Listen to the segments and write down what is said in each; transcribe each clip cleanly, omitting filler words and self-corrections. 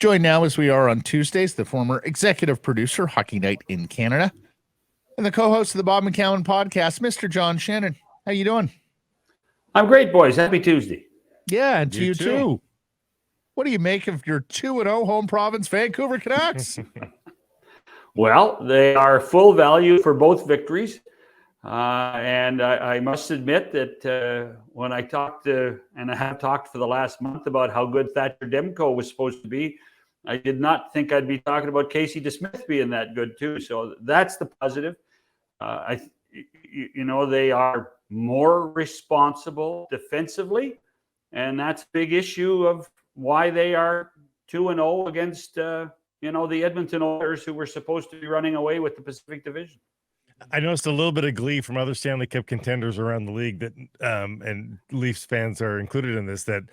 Joined now as we are on Tuesdays, the former executive producer, Hockey Night in Canada, and the co-host of the Bob McCown podcast, Mr. John Shannon. How you doing? I'm great, boys. Happy Tuesday. Yeah, and to you too. What do you make of your 2-0 home province Vancouver Canucks? Well, they are full value for both victories. And I must admit that when I talked to, and I have talked for the last month about how good Thatcher Demko was supposed to be, I did not think I'd be talking about Casey DeSmith being that good too. So that's the positive. They are more responsible defensively, and that's a big issue of why they are 2-0 against, the Edmonton Oilers, who were supposed to be running away with the Pacific Division. I noticed a little bit of glee from other Stanley Cup contenders around the league that, and Leafs fans are included in this, that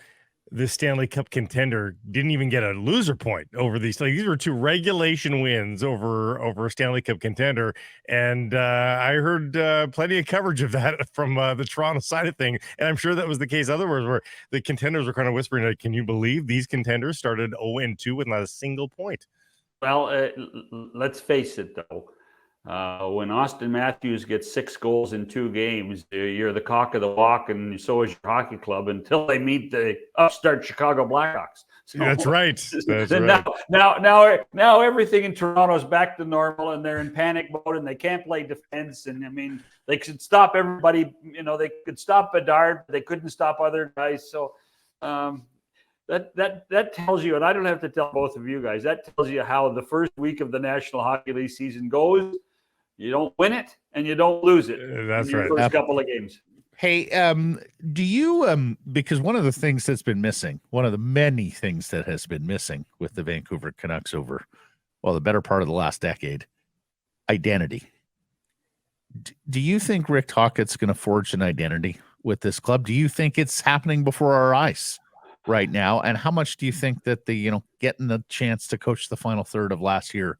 this Stanley Cup contender didn't even get a loser point over these. Like, these were two regulation wins over a Stanley Cup contender. And I heard plenty of coverage of that from the Toronto side of things. And I'm sure that was the case otherwise, where the contenders were kind of whispering, like, can you believe these contenders started 0-2 with not a single point? Well, let's face it, though. When Austin Matthews gets 6 goals in 2 games, you're the cock of the walk, and so is your hockey club until they meet the upstart Chicago Blackhawks. So, that's right. That's right. Now everything in Toronto is back to normal, and they're in panic mode, and they can't play defense. And I mean, they could stop everybody. They could stop Bedard, but they couldn't stop other guys. So that tells you, and I don't have to tell both of you guys, that tells you how the first week of the National Hockey League season goes. You don't win it and you don't lose it. That's right. First couple of games. Hey, do you, because one of the things that's been missing, one of the many things that has been missing with the Vancouver Canucks over, the better part of the last decade, identity. Do you think Rick Tocchet's going to forge an identity with this club? Do you think it's happening before our eyes right now? And how much do you think that getting the chance to coach the final third of last year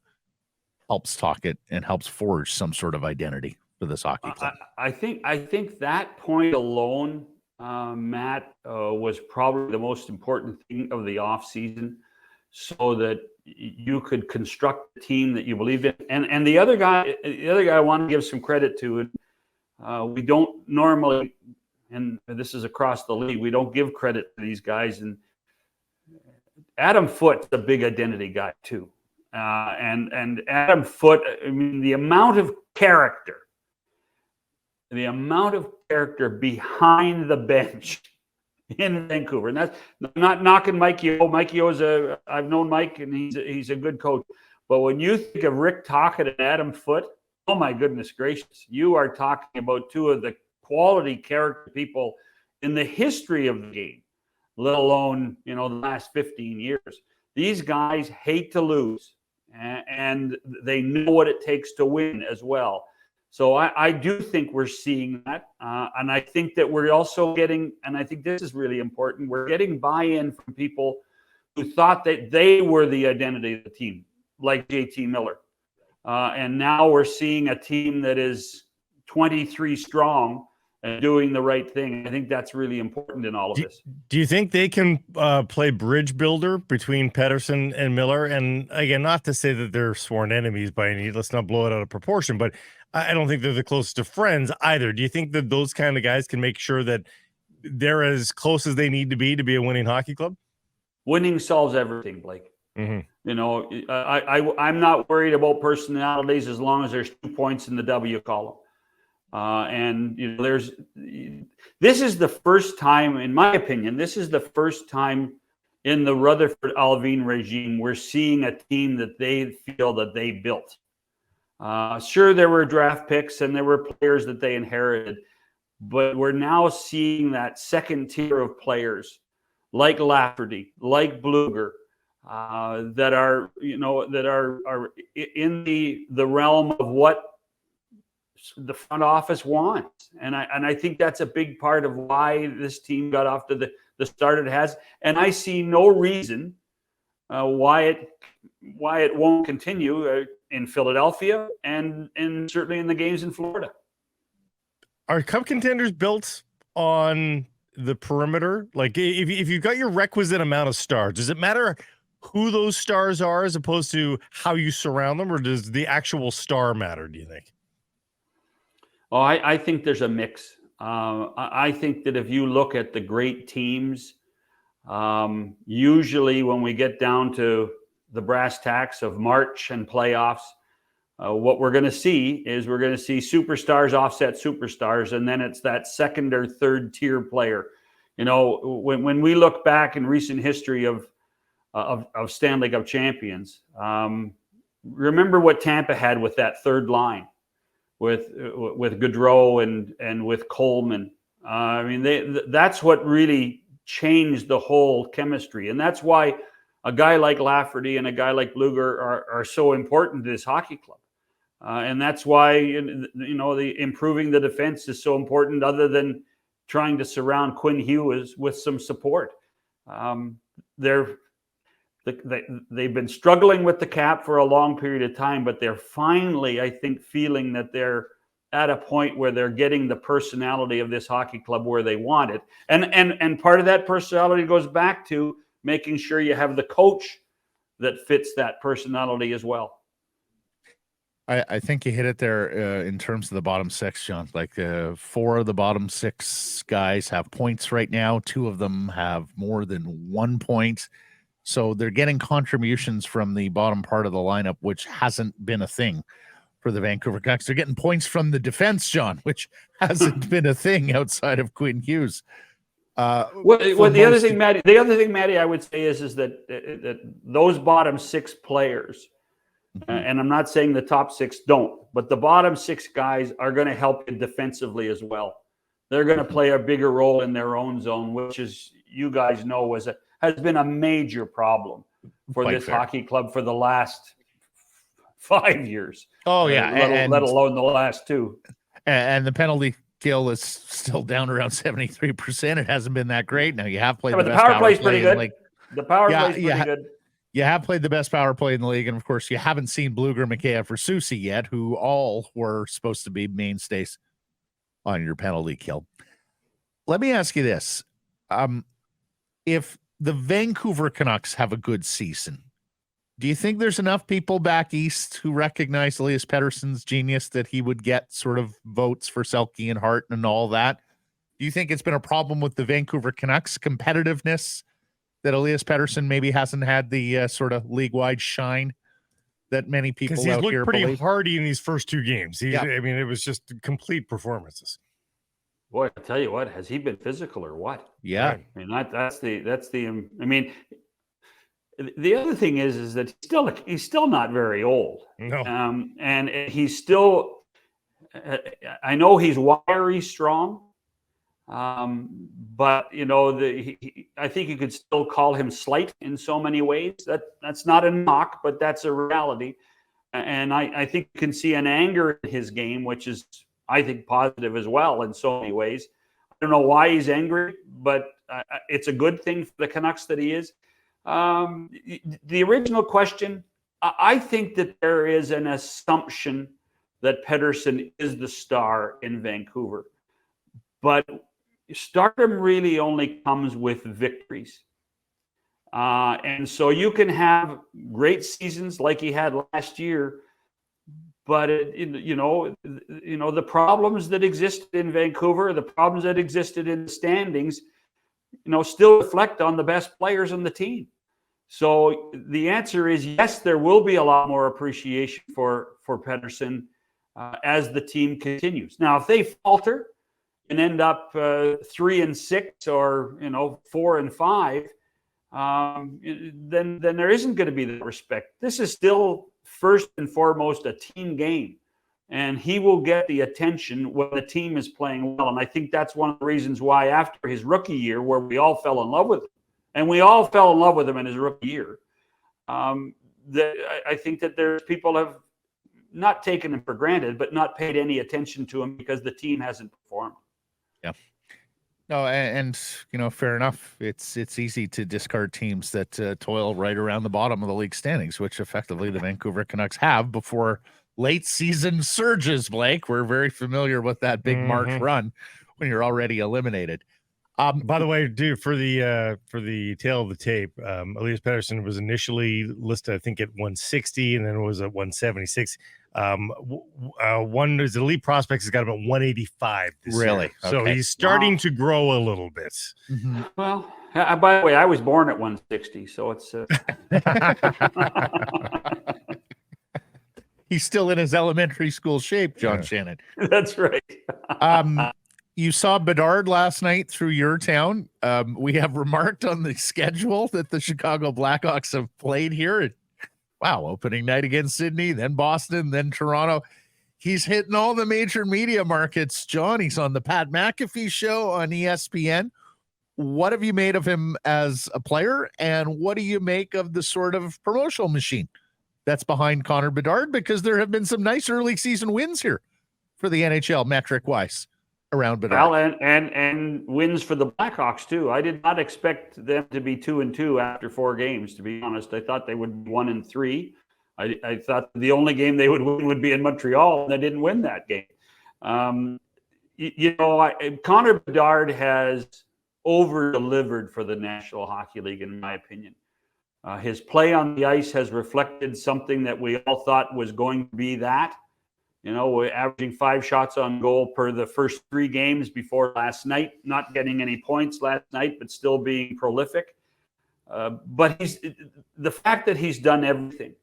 helps Tocchet and helps forge some sort of identity for this hockey club? I think that point alone, Matt, was probably the most important thing of the offseason, so that you could construct a team that you believed in. And the other guy I want to give some credit to, we don't normally, and this is across the league, we don't give credit to these guys. And Adam Foote's a big identity guy too. And Adam Foote, I mean, the amount of character behind the bench in Vancouver, and that's I'm not knocking Mike Yeo. Mike Yeo's I've known Mike, and he's a good coach. But when you think of Rick Tocchet and Adam Foote, oh my goodness gracious, you are talking about two of the quality character people in the history of the game, let alone the last 15 years. These guys hate to lose, and they know what it takes to win as well. So I do think we're seeing that. And I think that we're also getting, and I think this is really important, we're getting buy-in from people who thought that they were the identity of the team, like JT Miller. And now we're seeing a team that is 23 strong and doing the right thing. I think that's really important in all of this. Do you think they can play bridge builder between Pettersson and Miller? And again, not to say that they're sworn enemies by any, let's not blow it out of proportion, but I don't think they're the closest to friends either. Do you think that those kind of guys can make sure that they're as close as they need to be a winning hockey club? Winning solves everything, Blake. Mm-hmm. I'm not worried about personalities as long as there's 2 points in the W column. This is the first time, in my opinion, in the Rutherford-Alvin regime, we're seeing a team that they feel that they built. Sure, there were draft picks and there were players that they inherited, but we're now seeing that second tier of players like Lafferty, like Bluger, that are in the realm of what the front office wants. And I think that's a big part of why this team got off to the start it has. And I see no reason why it won't continue in Philadelphia and certainly in the games in Florida. Are Cup contenders built on the perimeter? Like, if you've got your requisite amount of stars, does it matter who those stars are as opposed to how you surround them, or does the actual star matter, do you think? Oh, I think there's a mix. I think that if you look at the great teams, usually when we get down to the brass tacks of March and playoffs, what we're going to see is we're going to see superstars offset superstars, and then it's that second or third tier player. You know, when we look back in recent history of Stanley Cup champions, remember what Tampa had with that third line, with Gaudreau and with Coleman. I mean, that's what really changed the whole chemistry, and that's why a guy like Lafferty and a guy like Bluger are so important to this hockey club. And that's why, you know, the improving the defense is so important, other than trying to surround Quinn Hughes with some support. They've been struggling with the cap for a long period of time, but they're finally, I think, feeling that they're at a point where they're getting the personality of this hockey club where they want it. And part of that personality goes back to making sure you have the coach that fits that personality as well. I think you hit it there in terms of the bottom six, John. Like 4 of the bottom 6 guys have points right now. 2 of them have more than 1 point. So they're getting contributions from the bottom part of the lineup, which hasn't been a thing for the Vancouver Canucks. They're getting points from the defense, John, which hasn't been a thing outside of Quinn Hughes. The other thing, Matty, I would say is that those bottom 6 players, and I'm not saying the top 6 don't, but the bottom 6 guys are going to help you defensively as well. They're going to play a bigger role in their own zone, which, is, you guys know, has been a major problem for this hockey club for the last 5 years. Oh yeah, let alone the last 2. And the penalty kill is still down around 73%. It hasn't been that great. Now you have played the best power play's pretty good. Like, the power play's pretty good. You have played the best power play in the league, and of course, you haven't seen Bluger, Mikheyev, or Soucy yet, who all were supposed to be mainstays on your penalty kill. Let me ask you this: if the Vancouver Canucks have a good season, do you think there's enough people back east who recognize Elias Peterson's genius that he would get sort of votes for Selke and Hart and all that? Do you think it's been a problem with the Vancouver Canucks competitiveness that Elias Peterson maybe hasn't had the sort of league-wide shine that many people out here believe? He's looked pretty hardy in these first 2 games. I mean, it was just complete performances. Boy, I tell you what, has he been physical or what? Yeah. I mean, that's the. I mean, the other thing is that he's still not very old. No. And he's still. I know he's wiry strong. But you know, I think you could still call him slight in so many ways. That's not a knock, but that's a reality. And I think you can see an anger in his game, which is, I think, positive as well in so many ways. I don't know why he's angry, but it's a good thing for the Canucks that he is. The original question, I think that there is an assumption that Pettersson is the star in Vancouver, but stardom really only comes with victories. And so you can have great seasons like he had last year, but the problems that existed in Vancouver, the problems that existed in the standings, still reflect on the best players on the team. So the answer is yes, there will be a lot more appreciation for Pettersson as the team continues. Now, if they falter and end up 3-6 or 4-5, then there isn't going to be the respect. This is still first and foremost a team game, and he will get the attention when the team is playing well. And I think that's one of the reasons why after his rookie year, where we all fell in love with him, and we all fell in love with him in his rookie year, I think that there's people have not taken him for granted, but not paid any attention to him because the team hasn't performed. Yeah. No, and fair enough. It's easy to discard teams that toil right around the bottom of the league standings, which effectively the Vancouver Canucks have before late season surges, Blake. We're very familiar with that big March run when you're already eliminated. By the way, dude, for the tail of the tape, Elias Peterson was initially listed, I think, at 160, and then was at 176. One his elite prospects has got him at 185 this Really? year. So Okay. he's starting to grow a little bit. Well, by the way, I was born at 160, so it's. He's still in his elementary school shape, John Shannon. That's right. You saw Bedard last night through your town. We have remarked on the schedule that the Chicago Blackhawks have played here. Wow, opening night against Sydney, then Boston, then Toronto. He's hitting all the major media markets, John. He's on the Pat McAfee show on ESPN. What have you made of him as a player, and what do you make of the sort of promotional machine that's behind Connor Bedard? Because there have been some nice early season wins here for the NHL metric-wise around Bedard. Well, and wins for the Blackhawks too. I did not expect them to be 2-2 after 4 games. To be honest, I thought they would be 1-3. I thought the only game they would win would be in Montreal, and they didn't win that game. Connor Bedard has over-delivered for the National Hockey League, in my opinion. His play on the ice has reflected something that we all thought was going to be that. We're averaging 5 shots on goal per the first 3 games before last night, not getting any points last night, but still being prolific. But the fact that he's done everything.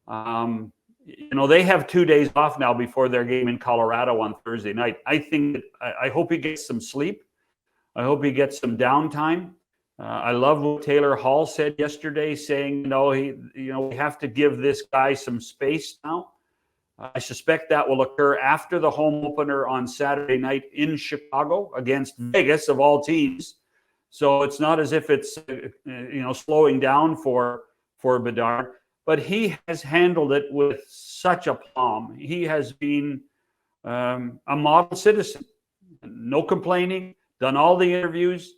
They have 2 days off now before their game in Colorado on Thursday night. I hope he gets some sleep. I hope he gets some downtime. I love what Taylor Hall said yesterday, saying, we have to give this guy some space now. I suspect that will occur after the home opener on Saturday night in Chicago against Vegas, of all teams. So it's not as if it's slowing down for Bedard, but he has handled it with such aplomb. He has been a model citizen, no complaining, done all the interviews.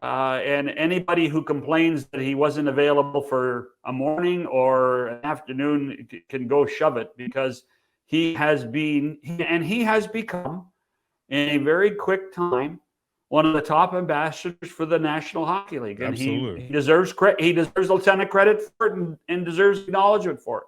And anybody who complains that he wasn't available for a morning or an afternoon can go shove it, because he has become, in a very quick time, one of the top ambassadors for the National Hockey League. And Absolutely. he deserves credit. He deserves a ton of credit for it, and deserves acknowledgement for it.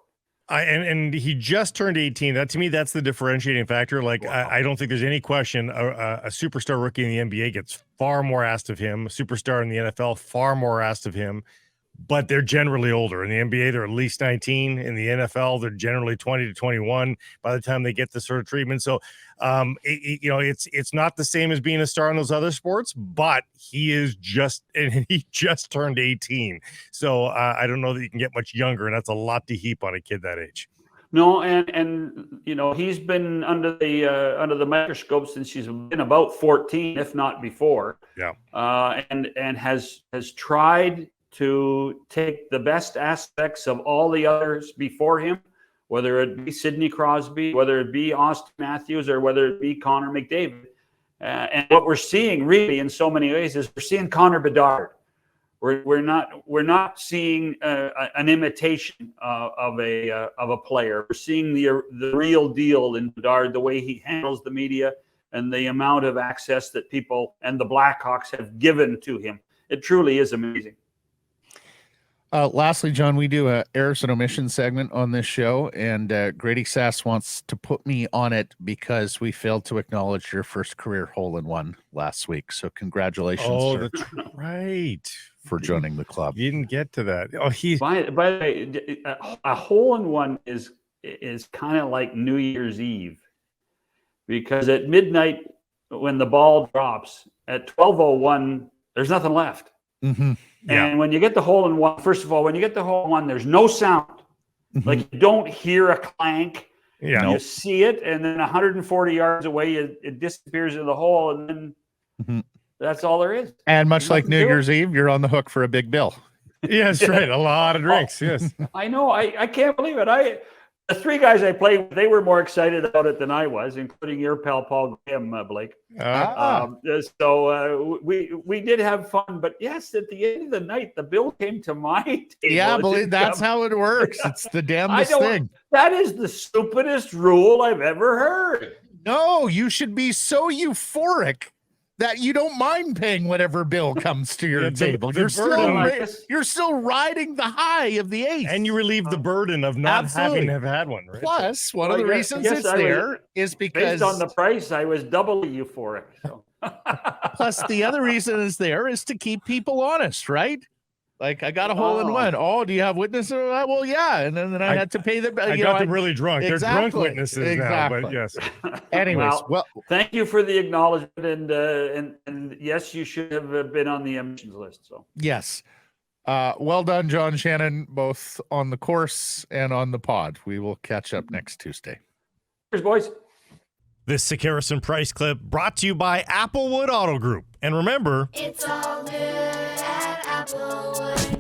And he just turned 18. That, to me, that's the differentiating factor. Like, wow. I don't think there's any question a superstar rookie in the NBA gets far more asked of him. A superstar in the NFL, far more asked of him. But they're generally older. In the NBA, they're at least 19. In the NFL, they're generally 20 to 21 by the time they get this sort of treatment. So, it's not the same as being a star in those other sports, but he just turned 18. So I don't know that you can get much younger, and that's a lot to heap on a kid that age. No, and he's been under the microscope since he's been about 14, if not before. Yeah. And has tried to take the best aspects of all the others before him, whether it be Sidney Crosby, whether it be Austin Matthews, or whether it be Connor McDavid. And what we're seeing really in so many ways is we're seeing Connor Bedard. We're not seeing an imitation of a player. We're seeing the real deal in Bedard, the way he handles the media and the amount of access that people and the Blackhawks have given to him. It truly is amazing. Lastly, John, we do a errors and omissions segment on this show, and Grady Sass wants to put me on it because we failed to acknowledge your first career hole-in-one last week. So congratulations, sir, that's right, for joining the club. You didn't get to that. Oh, by the way, a hole-in-one is kind of like New Year's Eve, because at midnight when the ball drops at 12:01, there's nothing left. Mm-hmm. Yeah. And when you get the hole-in-one, first of all, when you get the hole-in-one, there's no sound. Mm-hmm. Like, you don't hear a clank. Yeah. You see it, and then 140 yards away, it disappears in the hole, and then that's all there is. And much like New Year's Eve, you're on the hook for a big bill. Yes, right. A lot of drinks. Yes. I know. I can't believe it. The 3 guys I played with, they were more excited about it than I was, including your pal Paul Graham, Blake. So we did have fun, but yes, at the end of the night, the bill came to my table. Yeah, believe that's how it works. It's the damnedest thing. That is the stupidest rule I've ever heard. No, you should be so euphoric that you don't mind paying whatever bill comes to your Yeah, table. the You're burden- still you're still riding the high of the ace. And you relieve the burden of not Absolutely. having to have had one, right? Plus, one of Well, the I reasons guess it's I was- there is because Based on the price, I was doubling you for it. So. plus the other reason it's there is to keep people honest, right? Like I got a hole in one. Oh, do you have witnesses? Well, yeah, and then I had to pay the. I got them really drunk. They're drunk Exactly. witnesses now, but yes. Anyways, well, Thank you for the acknowledgement, and yes, you should have been on the emissions list. So yes. Well done, John Shannon, both on the course and on the pod. We will catch up next Tuesday. cheers, boys. This Sekeres and Price clip brought to you by Applewood Auto Group. And remember, It's all good at Applewood.